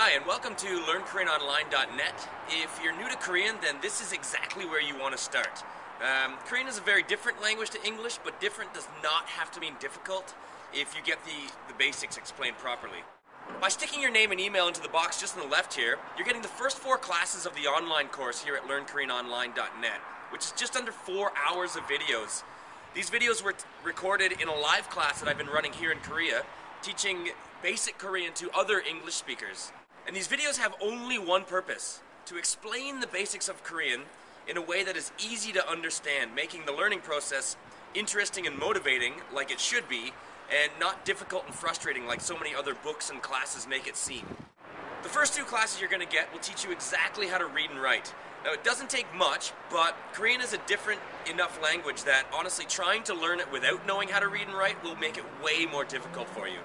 Hi, and welcome to LearnKoreanOnline.net. If you're new to Korean, then this is exactly where you want to start. Korean is a very different language to English, but different does not have to mean difficult if you get the basics explained properly. By sticking your name and email into the box just on the left here, you're getting the first 4 classes of the online course here at LearnKoreanOnline.net, which is just under 4 hours of videos. These videos were recorded in a live class that I've been running here in Korea, teaching basic Korean to other English speakers. And these videos have only one purpose: to explain the basics of Korean in a way that is easy to understand, making the learning process interesting and motivating like it should be, and not difficult and frustrating like so many other books and classes make it seem. The first 2 classes you're going to get will teach you exactly how to read and write. Now, it doesn't take much, but Korean is a different enough language that honestly trying to learn it without knowing how to read and write will make it way more difficult for you.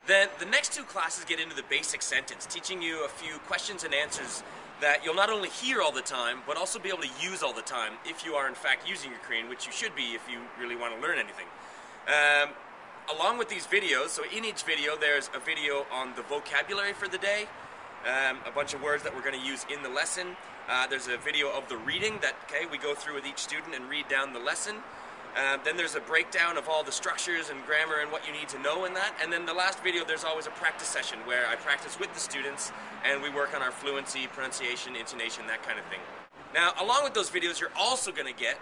Then the next 2 classes get into the basic sentence, teaching you a few questions and answers that you'll not only hear all the time, but also be able to use all the time if you are in fact using your Korean, which you should be if you really want to learn anything. Along with these videos, so in each video there's a video on the vocabulary for the day, a bunch of words that we're going to use in the lesson. There's a video of the reading that we go through with each student and read down the lesson. Then there's a breakdown of all the structures and grammar and what you need to know in that. And then the last video, there's always a practice session where I practice with the students and we work on our fluency, pronunciation, intonation, that kind of thing. Now, along with those videos, you're also going to get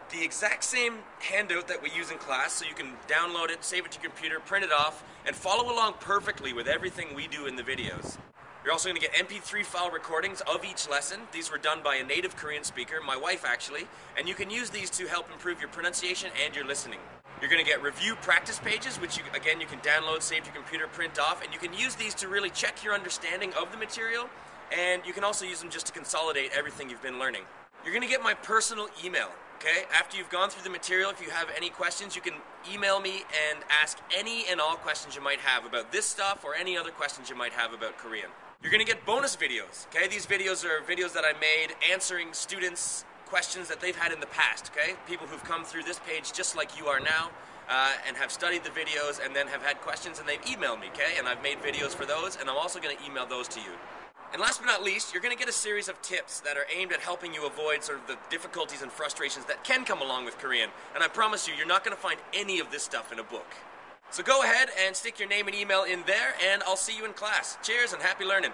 the exact same handout that we use in class, so you can download it, save it to your computer, print it off, and follow along perfectly with everything we do in the videos. You're also going to get MP3 file recordings of each lesson. These were done by a native Korean speaker, my wife actually, and you can use these to help improve your pronunciation and your listening. You're going to get review practice pages, which you can download, save to your computer, print off, and you can use these to really check your understanding of the material, and you can also use them just to consolidate everything you've been learning. You're going to get my personal email. Okay, after you've gone through the material, if you have any questions, you can email me and ask any and all questions you might have about this stuff or any other questions you might have about Korean. You're going to get bonus videos, okay? These videos are videos that I made answering students' questions that they've had in the past, okay? People who've come through this page just like you are now and have studied the videos and then have had questions and they've emailed me, okay? And I've made videos for those, and I'm also going to email those to you. And last but not least, you're going to get a series of tips that are aimed at helping you avoid sort of the difficulties and frustrations that can come along with Korean. And I promise you, you're not going to find any of this stuff in a book. So go ahead and stick your name and email in there, and I'll see you in class. Cheers and happy learning.